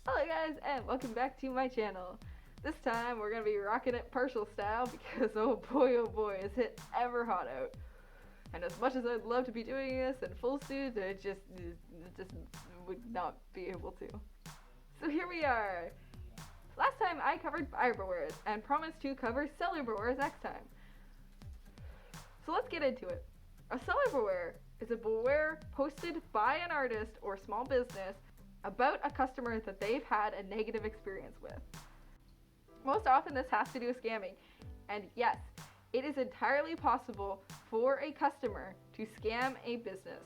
Hello guys, and welcome back to my channel. This time we're going to be rocking it partial style because oh boy is it ever hot out. And as much as I'd love to be doing this in full suit, it just would not be able to. So here we are. Last time I covered buyer bewares and promised to cover seller bewares next time. So let's get into it. A seller beware is a beware posted by an artist or small business about a customer that they've had a negative experience with. Most often this has to do with scamming, and yes, it is entirely possible for a customer to scam a business.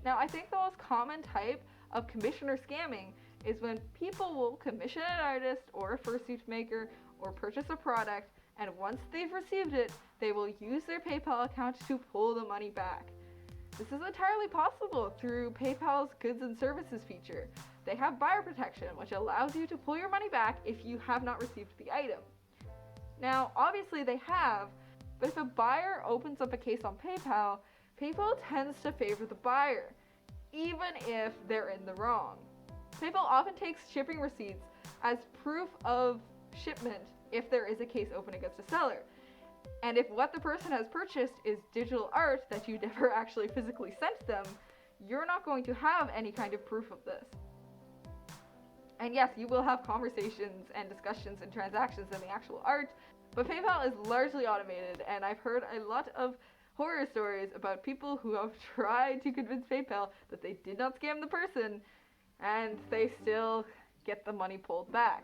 Now I think the most common type of commissioner scamming is when people will commission an artist or a fursuit maker or purchase a product, and once they've received it, they will use their PayPal account to pull the money back. This is entirely possible through PayPal's goods and services feature. They have buyer protection, which allows you to pull your money back if you have not received the item. Now, obviously they have, but if a buyer opens up a case on PayPal, PayPal tends to favor the buyer, even if they're in the wrong. PayPal often takes shipping receipts as proof of shipment if there is a case open against a seller. And if what the person has purchased is digital art that you never actually physically sent them, you're not going to have any kind of proof of this. And yes, you will have conversations and discussions and transactions in the actual art, but PayPal is largely automated, and I've heard a lot of horror stories about people who have tried to convince PayPal that they did not scam the person, and they still get the money pulled back.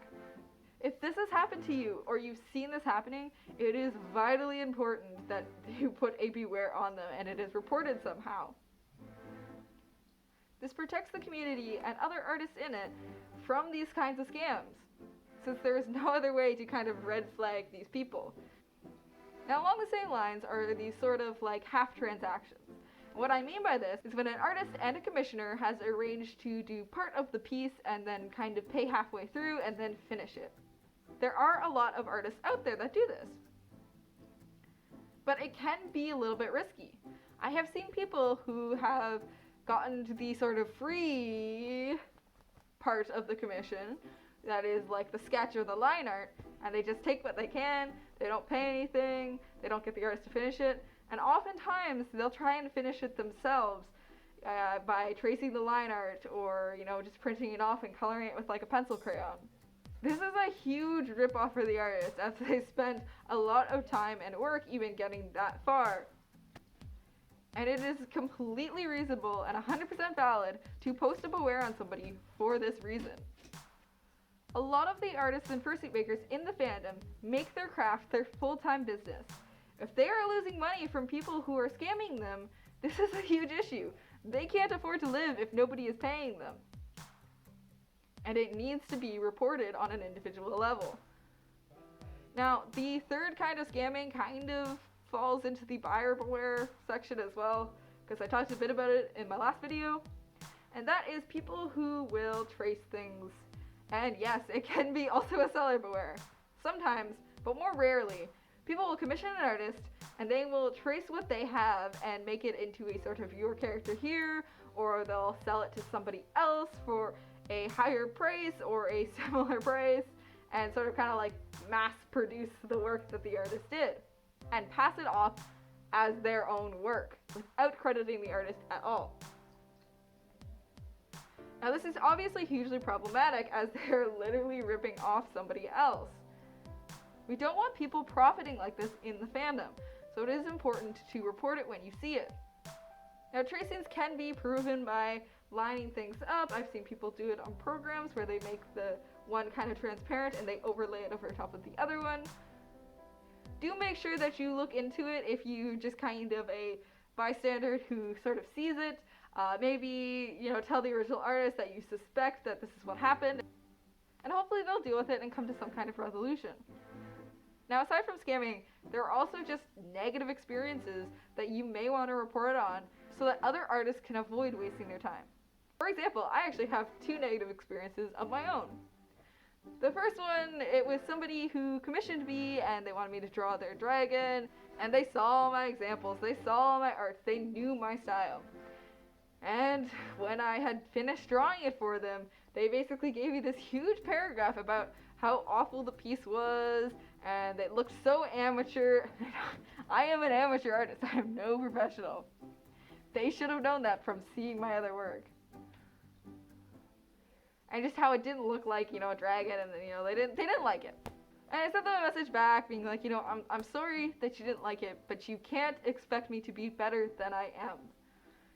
If this has happened to you, or you've seen this happening, it is vitally important that you put a beware on them and it is reported somehow. This protects the community and other artists in it from these kinds of scams, since there is no other way to kind of red flag these people. Now along the same lines are these sort of like half transactions. What I mean by this is when an artist and a commissioner has arranged to do part of the piece and then kind of pay halfway through and then finish it. There are a lot of artists out there that do this, but it can be a little bit risky. I have seen people who have gotten to the sort of free part of the commission, that is like the sketch or the line art, and they just take what they can, they don't pay anything, they don't get the artist to finish it, and oftentimes they'll try and finish it themselves by tracing the line art or, just printing it off and coloring it with like a pencil crayon. This is a huge ripoff for the artist, as they spent a lot of time and work even getting that far. And it is completely reasonable and 100% valid to post a beware on somebody for this reason. A lot of the artists and fursuit makers in the fandom make their craft their full-time business. If they are losing money from people who are scamming them, this is a huge issue. They can't afford to live if nobody is paying them. And it needs to be reported on an individual level. Now, the third kind of scamming kind of falls into the buyer beware section as well, because I talked a bit about it in my last video, and that is people who will trace things. And yes, it can be also a seller beware. Sometimes, but more rarely, people will commission an artist and they will trace what they have and make it into a sort of your character here, or they'll sell it to somebody else for a higher price or a similar price, and sort of kind of like mass produce the work that the artist did and pass it off as their own work without crediting the artist at all. Now this is obviously hugely problematic, as they're literally ripping off somebody else. We don't want people profiting like this in the fandom, so it is important to report it when you see it. Now tracings can be proven by lining things up. I've seen people do it on programs where they make the one kind of transparent and they overlay it over top of the other one. Do make sure that you look into it if you just kind of a bystander who sort of sees it. Maybe, tell the original artist that you suspect that this is what happened, and hopefully they'll deal with it and come to some kind of resolution. Now, aside from scamming, there are also just negative experiences that you may want to report on so that other artists can avoid wasting their time. For example, I actually have 2 negative experiences of my own. The first one, it was somebody who commissioned me and they wanted me to draw their dragon, and they saw my examples, they saw my art, they knew my style. And when I had finished drawing it for them, They basically gave me this huge paragraph about how awful the piece was, and it looked so amateur. I am an amateur artist. I am no professional. They should have known that from seeing my other work. And just how it didn't look like, a dragon, and then, they didn't like it. And I sent them a message back being like, I'm sorry that you didn't like it, but you can't expect me to be better than I am.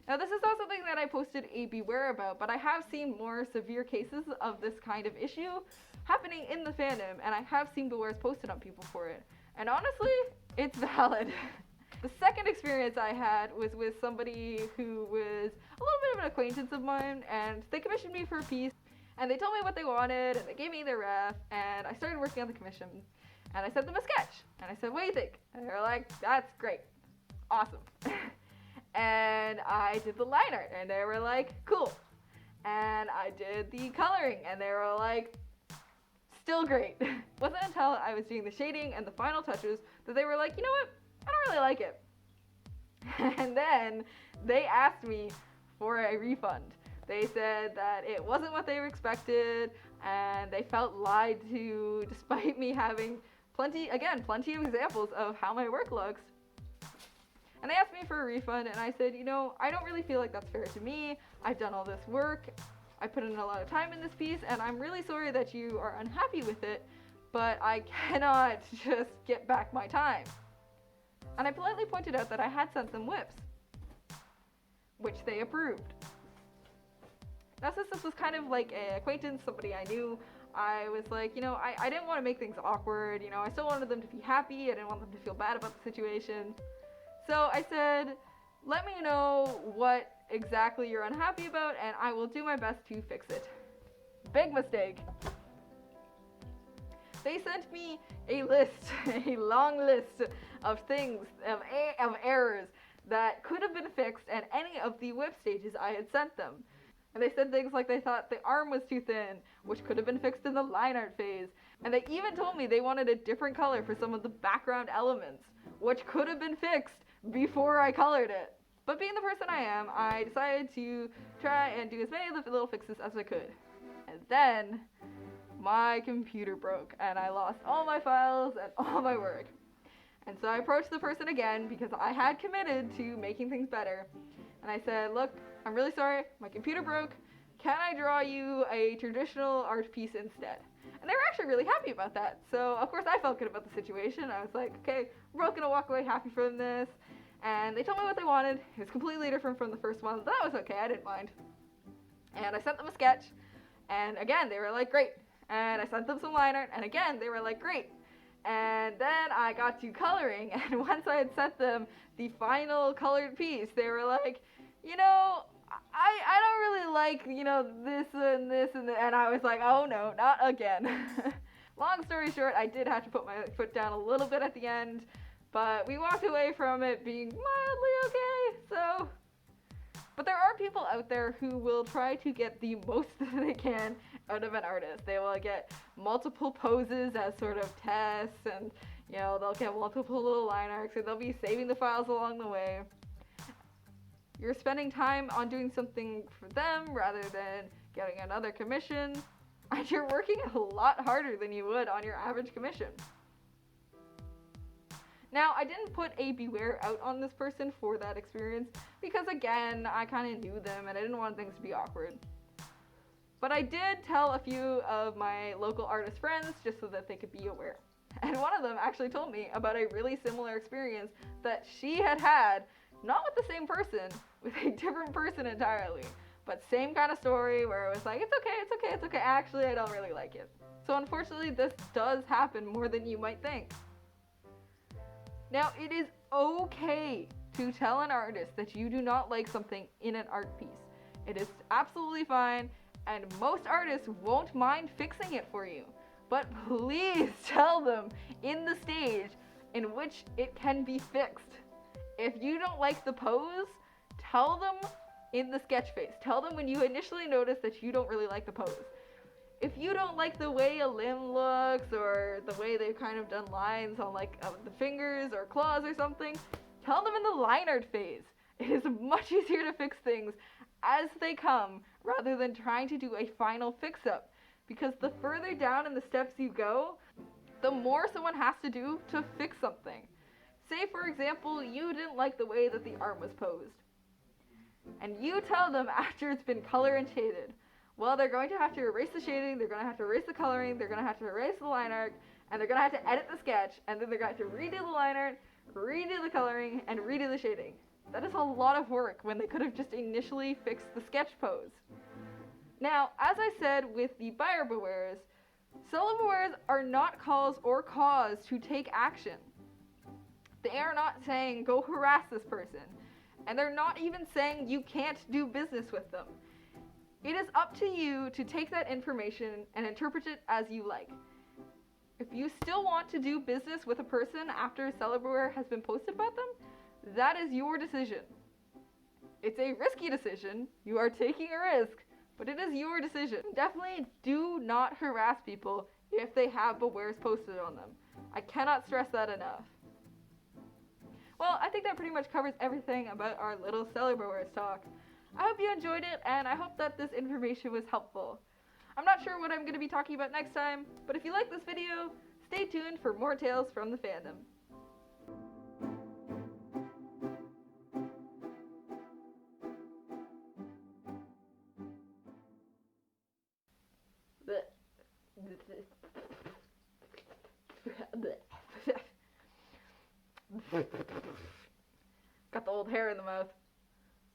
Now, this is not something that I posted a beware about, but I have seen more severe cases of this kind of issue happening in the fandom, and I have seen bewares posted on people for it. And honestly, it's valid. The second experience I had was with somebody who was a little bit of an acquaintance of mine, and they commissioned me for a piece, and they told me what they wanted, and they gave me their ref, and I started working on the commission, and I sent them a sketch, and I said, what do you think? And they were like, that's great. Awesome. And I did the line art, and they were like, cool. And I did the coloring, and they were like, still great. It wasn't until I was doing the shading and the final touches that they were like, you know what? I don't really like it. And then they asked me for a refund. They said that it wasn't what they expected, and they felt lied to, despite me having plenty of examples of how my work looks. And they asked me for a refund, and I said, I don't really feel like that's fair to me. I've done all this work. I put in a lot of time in this piece, and I'm really sorry that you are unhappy with it, but I cannot just get back my time. And I politely pointed out that I had sent them whips, which they approved. Now, since this was kind of like an acquaintance, somebody I knew, I was like, I didn't want to make things awkward. I still wanted them to be happy. I didn't want them to feel bad about the situation. So I said, let me know what exactly you're unhappy about, and I will do my best to fix it. Big mistake. They sent me a list, a long list of things, of errors that could have been fixed at any of the whip stages I had sent them. And they said things like they thought the arm was too thin, which could have been fixed in the line art phase. And they even told me they wanted a different color for some of the background elements, which could have been fixed before I colored it. But being the person I am, I decided to try and do as many of the little fixes as I could. And then my computer broke, and I lost all my files and all my work. And so I approached the person again because I had committed to making things better. And I said, look, I'm really sorry, my computer broke. Can I draw you a traditional art piece instead? And they were actually really happy about that. So of course I felt good about the situation. I was like, okay, we're both gonna walk away happy from this. And they told me what they wanted. It was completely different from the first one, but that was okay, I didn't mind. And I sent them a sketch, and again, they were like, great. And I sent them some line art, and again, they were like, great. And then I got to coloring, and once I had sent them the final colored piece, they were like, I don't really like, this and this and that. And I was like, oh no, not again. Long story short, I did have to put my foot down a little bit at the end, but we walked away from it being mildly okay, so. But there are people out there who will try to get the most that they can out of an artist. They will get multiple poses as sort of tests, and they'll get multiple little line arcs, and they'll be saving the files along the way. You're spending time on doing something for them rather than getting another commission, and you're working a lot harder than you would on your average commission. Now, I didn't put a beware out on this person for that experience because, again, I kind of knew them and I didn't want things to be awkward. But I did tell a few of my local artist friends just so that they could be aware. And one of them actually told me about a really similar experience that she had had, not with the same person, with a different person entirely. But same kind of story where it was like, it's okay, actually I don't really like it. So unfortunately, this does happen more than you might think. Now, it is okay to tell an artist that you do not like something in an art piece. It is absolutely fine, and most artists won't mind fixing it for you. But please tell them in the stage in which it can be fixed. If you don't like the pose, tell them in the sketch phase. Tell them when you initially notice that you don't really like the pose. If you don't like the way a limb looks or the way they've kind of done lines on the fingers or claws or something, tell them in the line art phase. It is much easier to fix things as they come rather than trying to do a final fix-up. Because the further down in the steps you go, the more someone has to do to fix something. Say, for example, you didn't like the way that the arm was posed. And you tell them after it's been color and shaded, well, they're going to have to erase the shading, they're going to have to erase the coloring, they're going to have to erase the line art, and they're going to have to edit the sketch, and then they're going to have to redo the line art, redo the coloring, and redo the shading. That is a lot of work when they could have just initially fixed the sketch pose. Now, as I said with the buyer bewares, seller bewares are not calls or cause to take action. They are not saying go harass this person, and they're not even saying you can't do business with them. It is up to you to take that information and interpret it as you like. If you still want to do business with a person after a seller beware has been posted about them, that is your decision. It's a risky decision. You are taking a risk, but it is your decision. Definitely do not harass people if they have bewares posted on them. I cannot stress that enough. Well, I think that pretty much covers everything about our little seller bewares talk. I hope you enjoyed it, and I hope that this information was helpful. I'm not sure what I'm going to be talking about next time, but if you like this video, stay tuned for more tales from the fandom. Got the old hair in the mouth.